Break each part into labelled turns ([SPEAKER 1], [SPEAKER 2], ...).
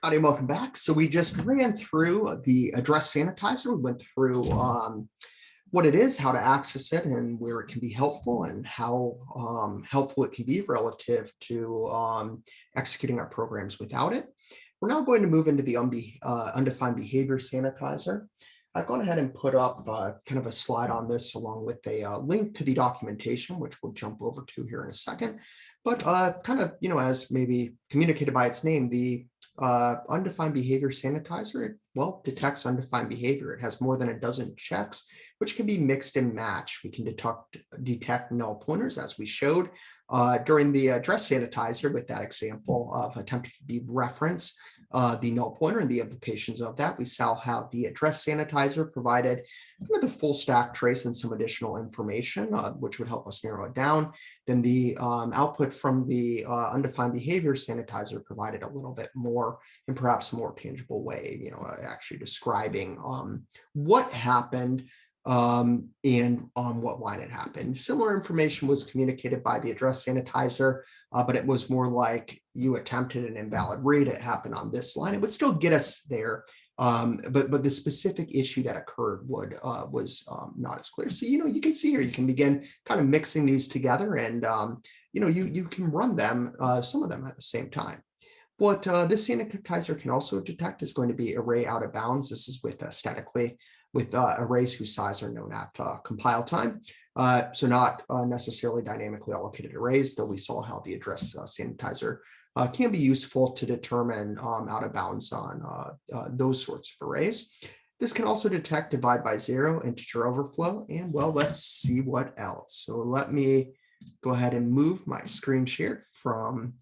[SPEAKER 1] Howdy, and welcome back. So we just ran through the address sanitizer. We went through what it is, how to access it, and where it can be helpful, and how helpful it can be relative to executing our programs without it. We're now going to move into the undefined behavior sanitizer. I've gone ahead and put up kind of a slide on this along with a link to the documentation, which we'll jump over to here in a second. But kind of, as maybe communicated by its name, the undefined behavior sanitizer, it detects undefined behavior. It has more than a dozen checks, which can be mixed and matched. We can detect null pointers, as we showed during the address sanitizer with that example of attempting to dereference the null pointer and the implications of that. We saw how the address sanitizer provided kind of the full stack trace and some additional information, which would help us narrow it down. Then the output from the undefined behavior sanitizer provided a little bit more in perhaps a more tangible way, actually describing what happened and on what line it happened. Similar information was communicated by the address sanitizer, but it was more like you attempted an invalid read. It happened on this line. It would still get us there, but the specific issue that occurred was not as clear. So you can see here, you can begin kind of mixing these together, and you can run them, some of them at the same time. What this sanitizer can also detect is going to be array out of bounds. This is with with arrays whose size are known at compile time. So not necessarily dynamically allocated arrays, though we saw how the address sanitizer can be useful to determine out of bounds on those sorts of arrays. This can also detect divide by zero, integer overflow, and let's see what else. So let me go ahead and move my screen share from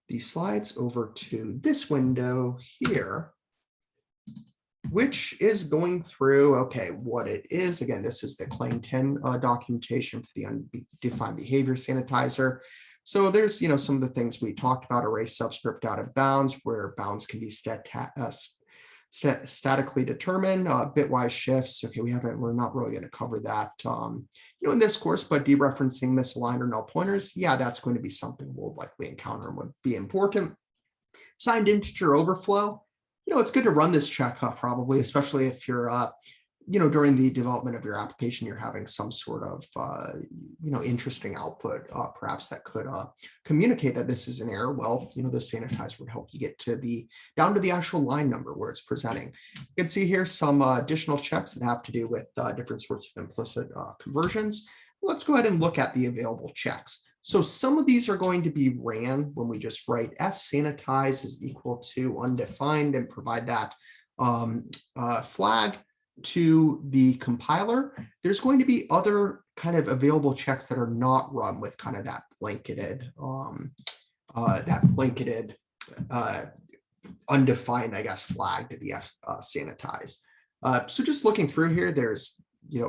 [SPEAKER 1] the slides over to this window here, which is going through, what it is. Again, this is the Claim 10 documentation for the undefined behavior sanitizer. So there's, some of the things we talked about: array subscript out of bounds, where bounds can be statically determined, bitwise shifts. We're not really going to cover that, in this course, but dereferencing misaligned or null pointers, that's going to be something we'll likely encounter and would be important. Signed integer overflow. It's good to run this check probably, especially if you're, during the development of your application, you're having some sort of, interesting output, perhaps that could communicate that this is an error. The sanitizer would help you get down to the actual line number where it's presenting. You can see here some additional checks that have to do with different sorts of implicit conversions. Let's go ahead and look at the available checks. So some of these are going to be ran when we just write fsanitize is equal to undefined and provide that flag to the compiler. There's going to be other kind of available checks that are not run with kind of that blanketed undefined, flag to the fsanitize. So just looking through here, there's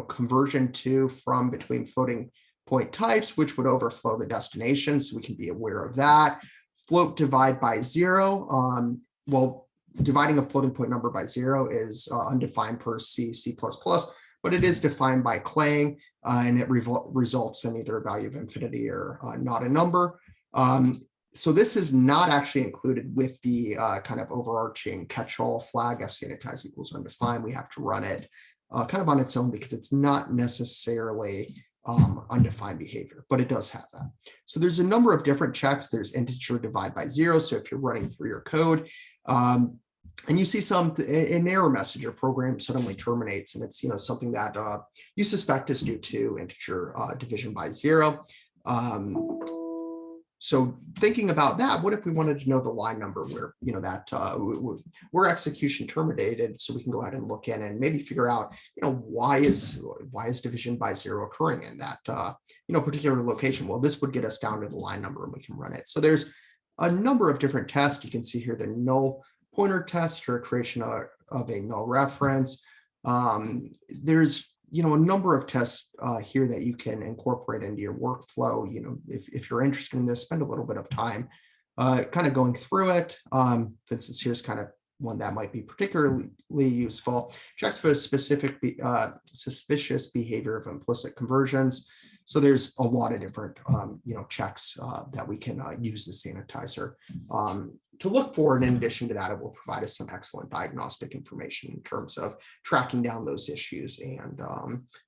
[SPEAKER 1] conversion to from between floating point types, which would overflow the destination, so we can be aware of that. Float divide by zero. Dividing a floating point number by zero is undefined per C++, but it is defined by Clang, and it results in either a value of infinity or not a number. So this is not actually included with the kind of overarching catch-all flag fsanitize equals undefined. We have to run it kind of on its own because it's not necessarily undefined behavior, but it does have that. So there's a number of different checks. There's integer divide by zero. So if you're running through your code and you see an error message, your program suddenly terminates, and it's something that you suspect is due to integer division by zero. So thinking about that, what if we wanted to know the line number where where execution terminated, so we can go ahead and look in and maybe figure out why is division by zero occurring in that particular location? Well, this would get us down to the line number and we can run it. So there's a number of different tests. You can see here the null pointer test for creation of a null reference. There's a number of tests here that you can incorporate into your workflow. If you're interested in this, spend a little bit of time kind of going through it. For instance, here's kind of one that might be particularly useful. Checks for specific suspicious behavior of implicit conversions. So there's a lot of different checks that we can use the sanitizer to look for. And in addition to that, it will provide us some excellent diagnostic information in terms of tracking down those issues, and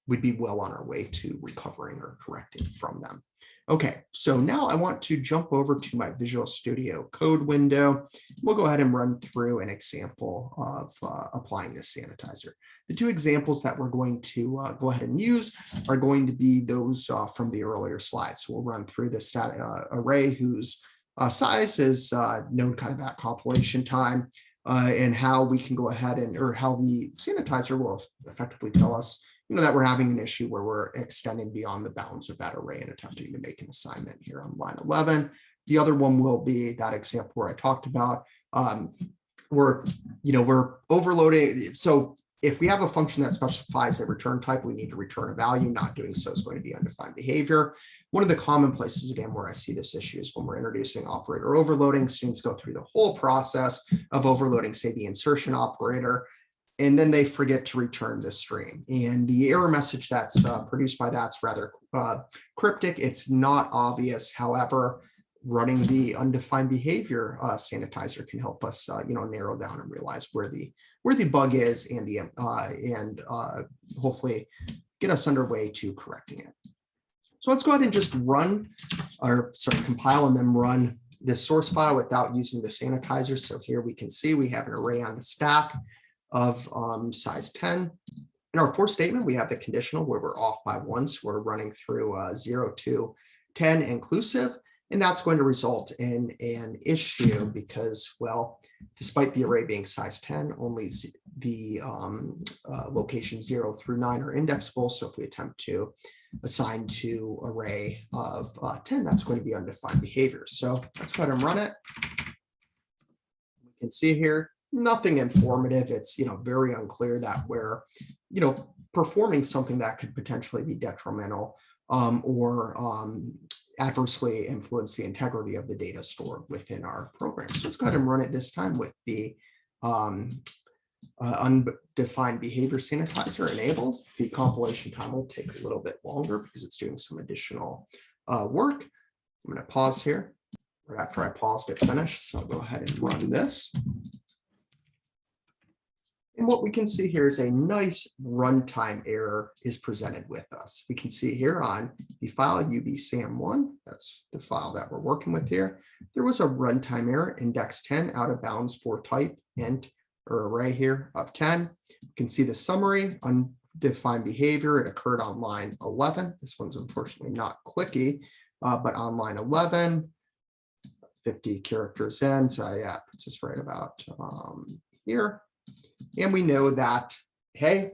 [SPEAKER 1] we'd be well on our way to recovering or correcting from them. Okay, so now I want to jump over to my Visual Studio Code window. We'll go ahead and run through an example of applying this sanitizer. The two examples that we're going to go ahead and use are going to be those from the earlier slides. So we'll run through this array whose size is known kind of at compilation time, and how we can go ahead and, or how the sanitizer will effectively tell us, that we're having an issue where we're extending beyond the bounds of that array and attempting to make an assignment here on line 11. The other one will be that example where I talked about we're overloading. So if we have a function that specifies a return type, we need to return a value. Not doing so is going to be undefined behavior. One of the common places, again, where I see this issue is when we're introducing operator overloading. Students go through the whole process of overloading, say, the insertion operator, and then they forget to return the string. And the error message that's produced by that's rather cryptic. It's not obvious. However, running the undefined behavior sanitizer can help us, narrow down and realize where the bug is, and hopefully get us underway to correcting it. So let's go ahead and just compile and then run this source file without using the sanitizer. So here we can see we have an array on the stack of size 10. In our for statement, we have the conditional where we're off by 1. So we're running through 0 to 10 inclusive. And that's going to result in an issue because, well, despite the array being size 10, only the locations 0 through 9 are indexable. So if we attempt to assign to array of 10, that's going to be undefined behavior. So let's go ahead and run it. We can see here, nothing informative. It's, very unclear that we're, performing something that could potentially be detrimental or adversely influence the integrity of the data stored within our program. So let's go ahead and run it this time with the undefined behavior sanitizer enabled. The compilation time will take a little bit longer because it's doing some additional work. I'm going to pause here right after I paused it finished. So I'll go ahead and run this. And what we can see here is a nice runtime error is presented with us. We can see here on the file UBSan1, that's the file that we're working with here. There was a runtime error, index 10 out of bounds for type int or array here of 10. You can see the summary, undefined behavior. It occurred on line 11. This one's unfortunately not clicky, but on line 11, 50 characters in. So yeah, it puts us right about here. And we know that, hey,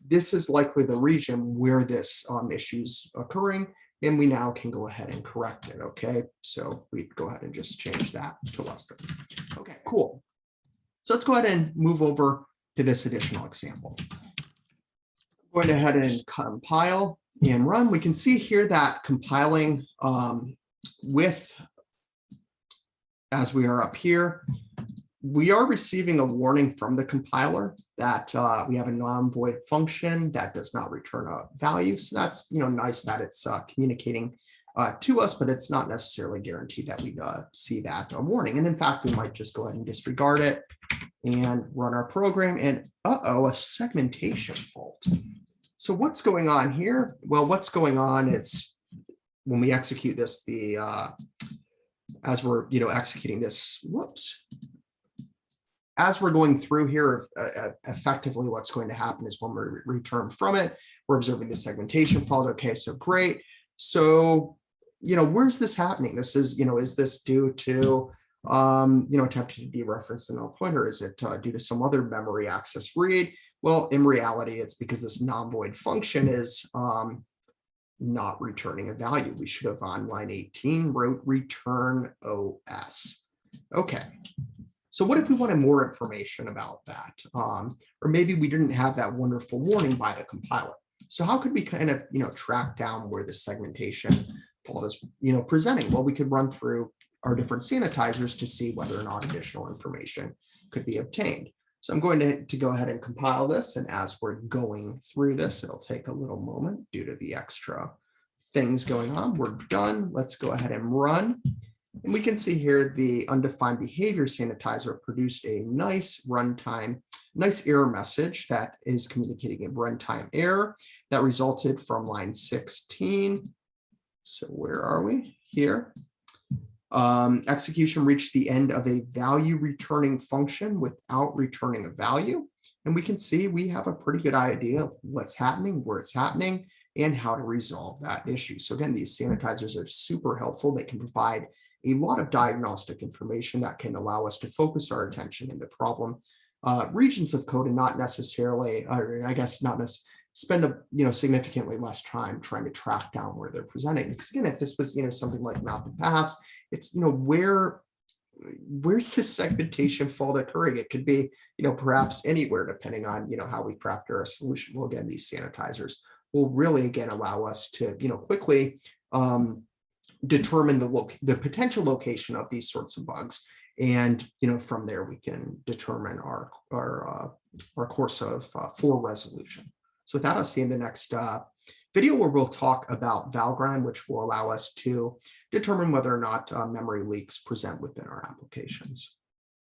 [SPEAKER 1] this is likely the region where this issue's occurring, and we now can go ahead and correct it, okay? So we go ahead and just change that to less than. Okay, cool. So let's go ahead and move over to this additional example. Going ahead and compile and run. We can see here that compiling as we are up here, we are receiving a warning from the compiler that we have a non-void function that does not return a value. So that's nice that it's communicating to us, but it's not necessarily guaranteed that we see that warning. And in fact, we might just go ahead and disregard it and run our program. And a segmentation fault. So what's going on here? Well, what's going on is when we execute this, as we're executing this, as we're going through here, effectively what's going to happen is when we return from it, we're observing the segmentation fault. Okay, so great. So, where's this happening? This is, is this due to, attempting to dereference the null pointer? Is it due to some other memory access read? Well, in reality, it's because this non-void function is not returning a value. We should have on line 18 wrote return OS. Okay. So what if we wanted more information about that? Or maybe we didn't have that wonderful warning by the compiler. So how could we kind of, track down where the segmentation fault is, presenting? Well, we could run through our different sanitizers to see whether or not additional information could be obtained. So I'm going to go ahead and compile this. And as we're going through this, it'll take a little moment due to the extra things going on. We're done. Let's go ahead and run. And we can see here the undefined behavior sanitizer produced a nice runtime, nice error message that is communicating a runtime error that resulted from line 16. So where are we? Here. Execution reached the end of a value returning function without returning a value. And we can see we have a pretty good idea of what's happening, where it's happening, and how to resolve that issue. So again, these sanitizers are super helpful. They can provide a lot of diagnostic information that can allow us to focus our attention into problem regions of code and not necessarily, or I guess not necessarily, spend significantly less time trying to track down where they're presenting. Because again, if this was something like map and pass, it's where's this segmentation fault occurring? It could be perhaps anywhere, depending on how we craft our solution. Well, again, these sanitizers will really again allow us to quickly determine the potential location of these sorts of bugs, and from there we can determine our course of for resolution. So with that, I'll see you in the next video, where we'll talk about Valgrind, which will allow us to determine whether or not memory leaks present within our applications.